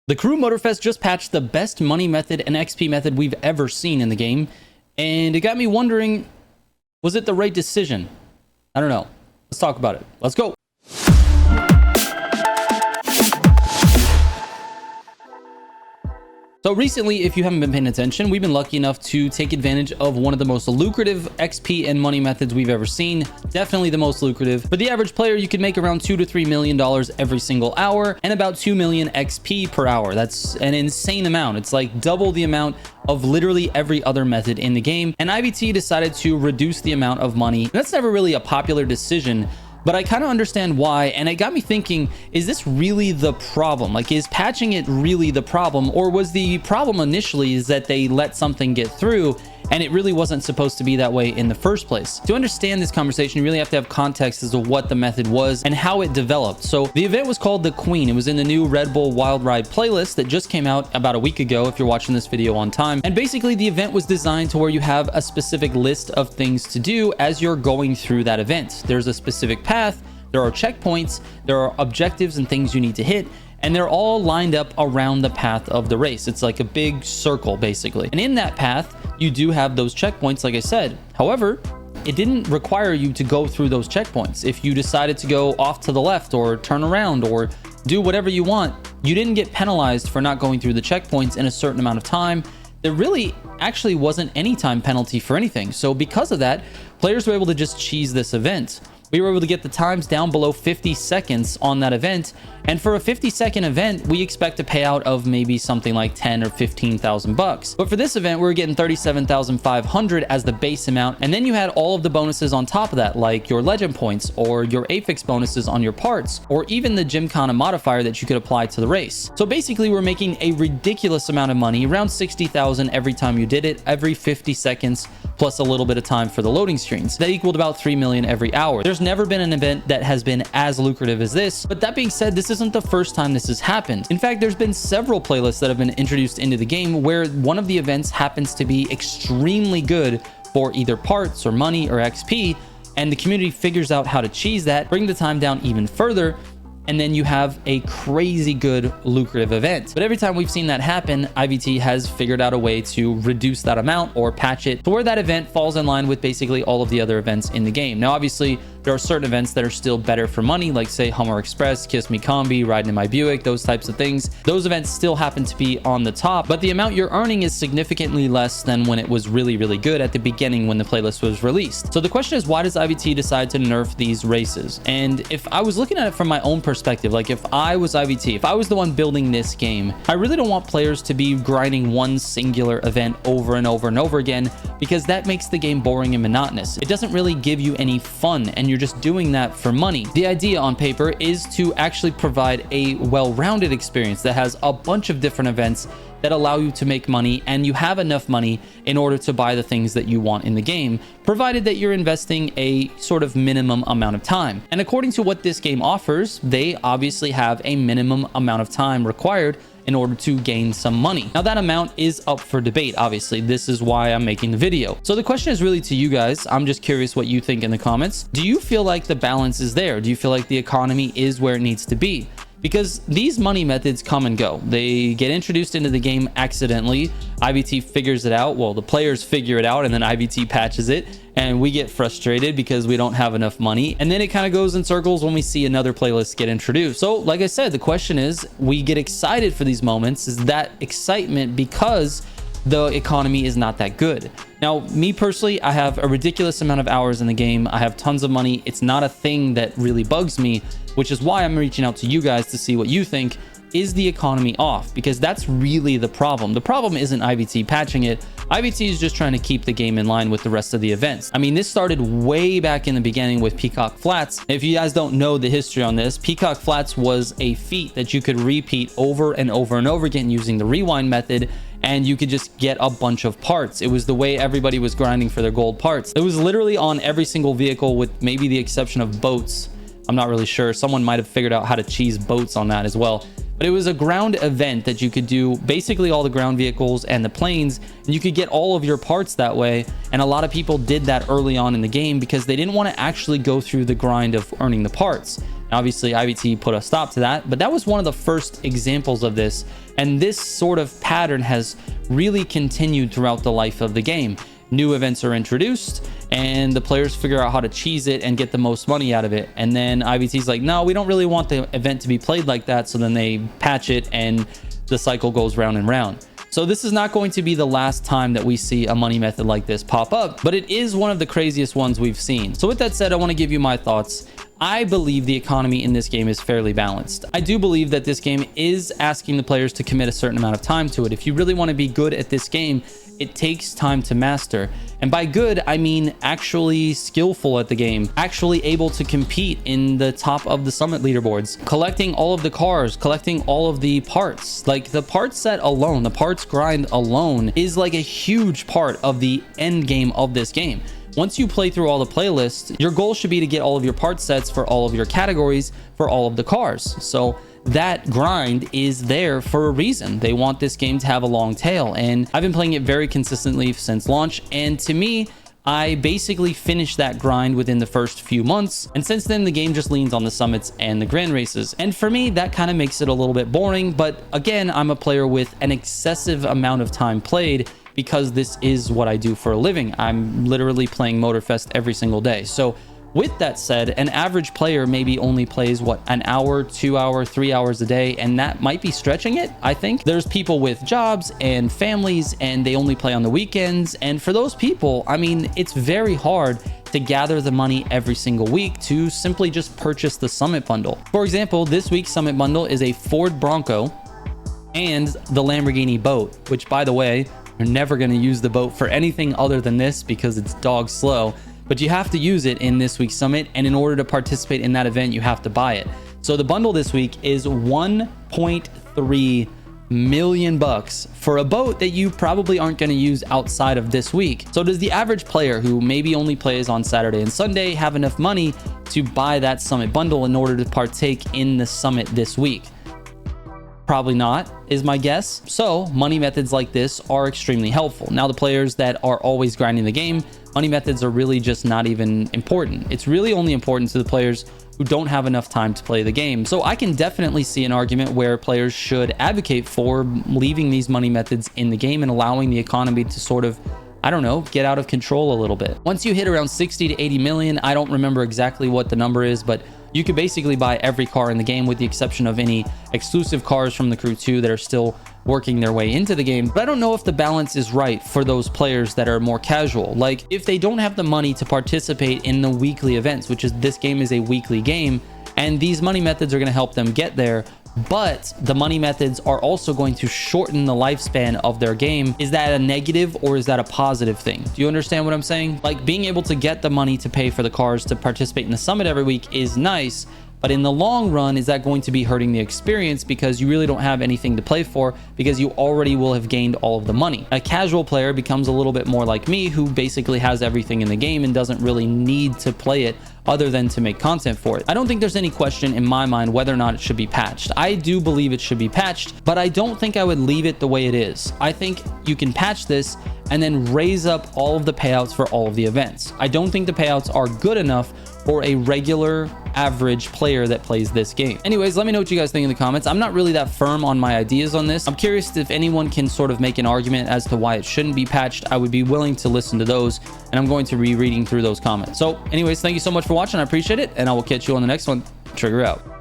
The Crew Motorfest just patched the best money method and XP method we've ever seen in the game, and it got me wondering, was it the right decision? I don't know. Let's talk about it. Let's go. So recently, if you haven't been paying attention, we've been lucky enough to take advantage of one of the most lucrative XP and money methods we've ever seen. Definitely the most lucrative. For the average player, you can make around $2 to $3 million every single hour and about 2 million XP per hour. That's an insane amount. It's like double the amount of literally every other method in the game. And IVT decided to reduce the amount of money. That's never really a popular decision, but I kind of understand why, and it got me thinking, is this really the problem? Like, is patching it really the problem? Or was the problem initially is that they let something get through and it really wasn't supposed to be that way in the first place? To understand this conversation, you really have to have context as to what the method was and how it developed. So the event was called the Queen. It was in the new Red Bull Wild Ride playlist that just came out about a week ago if you're watching this video on time. And basically the event was designed to where you have a specific list of things to do as you're going through that event. There's a specific path, there are checkpoints, there are objectives and things you need to hit, and they're all lined up around the path of the race. It's like a big circle basically. And in that path, you do have those checkpoints, like I said. However, it didn't require you to go through those checkpoints. If you decided to go off to the left or turn around or do whatever you want, you didn't get penalized for not going through the checkpoints in a certain amount of time. There really actually wasn't any time penalty for anything. So because of that, players were able to just cheese this event. We were able to get the times down below 50 seconds on that event. And for a 50-second event, we expect a payout of maybe something like 10 or 15,000 bucks. But for this event, we were getting 37,500 as the base amount. And then you had all of the bonuses on top of that, like your legend points or your affix bonuses on your parts, or even the Gymkhana modifier that you could apply to the race. So basically, we're making a ridiculous amount of money, around 60,000 every time you did it, every 50 seconds, plus a little bit of time for the loading screens. That equaled about 3 million every hour. There's never been an event that has been as lucrative as this. But that being said, this isn't the first time this has happened. In fact, there's been several playlists that have been introduced into the game where one of the events happens to be extremely good for either parts or money or XP, and the community figures out how to cheese that, bring the time down even further, and then you have a crazy good lucrative event. But every time we've seen that happen, IVT has figured out a way to reduce that amount or patch it to where that event falls in line with basically all of the other events in the game. Now, obviously, there are certain events that are still better for money, like say Hummer Express, Kiss Me Combi, Riding in My Buick, those types of things. Those events still happen to be on the top, but the amount you're earning is significantly less than when it was really, really good at the beginning when the playlist was released. So the question is, why does IVT decide to nerf these races? And if I was looking at it from my own perspective, like if I was IVT, if I was the one building this game, I really don't want players to be grinding one singular event over and over and over again, because that makes the game boring and monotonous. It doesn't really give you any fun, and you're just doing that for money. The idea on paper is to actually provide a well-rounded experience that has a bunch of different events that allow you to make money, and you have enough money in order to buy the things that you want in the game, provided that you're investing a sort of minimum amount of time. And according to what this game offers, they obviously have a minimum amount of time required in order to gain some money. Now, that amount is up for debate, obviously. This is why I'm making the video. So the question is really to you guys. I'm just curious what you think in the comments. Do you feel like the balance is there? Do you feel like the economy is where it needs to be? Because these money methods come and go. They get introduced into the game accidentally. IVT figures it out. Well, the players figure it out, and then IVT patches it, and we get frustrated because we don't have enough money. And then it kind of goes in circles when we see another playlist get introduced. So like I said, the question is, we get excited for these moments. Is that excitement because the economy is not that good? Now, me personally, I have a ridiculous amount of hours in the game. I have tons of money. It's not a thing that really bugs me, which is why I'm reaching out to you guys to see what you think. Is the economy off? Because that's really the problem. The problem isn't IVT patching it. IVT is just trying to keep the game in line with the rest of the events. I mean, this started way back in the beginning with Peacock Flats. If you guys don't know the history on this, Peacock Flats was a feat that you could repeat over and over and over again using the rewind method, and you could just get a bunch of parts. It was the way everybody was grinding for their gold parts. It was literally on every single vehicle with maybe the exception of boats. I'm not really sure. Someone might have figured out how to cheese boats on that as well. But it was a ground event that you could do basically all the ground vehicles and the planes, and you could get all of your parts that way. And a lot of people did that early on in the game because they didn't want to actually go through the grind of earning the parts. Obviously, IVT put a stop to that, but that was one of the first examples of this. And this sort of pattern has really continued throughout the life of the game. New events are introduced and the players figure out how to cheese it and get the most money out of it. And then IVT's like, no, we don't really want the event to be played like that. So then they patch it and the cycle goes round and round. So this is not going to be the last time that we see a money method like this pop up, but it is one of the craziest ones we've seen. So with that said, I want to give you my thoughts. I believe the economy in this game is fairly balanced. I do believe that this game is asking the players to commit a certain amount of time to it. If you really want to be good at this game, it takes time to master. And by good, I mean actually skillful at the game, actually able to compete in the top of the summit leaderboards, collecting all of the cars, collecting all of the parts. Like the parts set alone, the parts grind alone is like a huge part of the end game of this game. Once you play through all the playlists, your goal should be to get all of your part sets for all of your categories for all of the cars. So that grind is there for a reason. They want this game to have a long tail, and I've been playing it very consistently since launch. And to me, I basically finished that grind within the first few months. And since then, the game just leans on the summits and the grand races. And for me, that kind of makes it a little bit boring. But again, I'm a player with an excessive amount of time played because this is what I do for a living. I'm literally playing Motorfest every single day. So with that said, an average player maybe only plays what, an hour, 2 hours, 3 hours a day, and that might be stretching it. I think there's people with jobs and families and they only play on the weekends, and for those people, I mean, it's very hard to gather the money every single week to simply just purchase the summit bundle. For example, this week's summit bundle is a Ford Bronco and the Lamborghini boat, which, by the way, you're never going to use the boat for anything other than this because it's dog slow. But you have to use it in this week's summit, and in order to participate in that event, you have to buy it. So the bundle this week is 1.3 million bucks for a boat that you probably aren't going to use outside of this week. So does the average player who maybe only plays on Saturday and Sunday have enough money to buy that summit bundle in order to partake in the summit this week? Probably not, is my guess. So money methods like this are extremely helpful. Now, the players that are always grinding the game, money methods are really just not even important. It's really only important to the players who don't have enough time to play the game. So I can definitely see an argument where players should advocate for leaving these money methods in the game and allowing the economy to sort of, I don't know, get out of control a little bit. Once you hit around 60 to 80 million, I don't remember exactly what the number is, but you could basically buy every car in the game with the exception of any exclusive cars from the Crew 2 that are still working their way into the game. But I don't know if the balance is right for those players that are more casual. Like, if they don't have the money to participate in the weekly events, which is, this game is a weekly game, and these money methods are going to help them get there, but the money methods are also going to shorten the lifespan of their game. Is that a negative or is that a positive thing? Do you understand what I'm saying? Like, being able to get the money to pay for the cars to participate in the summit every week is nice, but in the long run, is that going to be hurting the experience because you really don't have anything to play for because you already will have gained all of the money? A casual player becomes a little bit more like me, who basically has everything in the game and doesn't really need to play it other than to make content for it. I don't think there's any question in my mind whether or not it should be patched. I do believe it should be patched, but I don't think I would leave it the way it is. I think you can patch this and then raise up all of the payouts for all of the events. I don't think the payouts are good enough for a regular average player that plays this game. Anyways, let me know what you guys think in the comments. I'm not really that firm on my ideas on this. I'm curious if anyone can sort of make an argument as to why it shouldn't be patched. I would be willing to listen to those, and I'm going to be reading through those comments. So anyways, thank you so much for watching. I appreciate it, and I will catch you on the next one. Trigger out.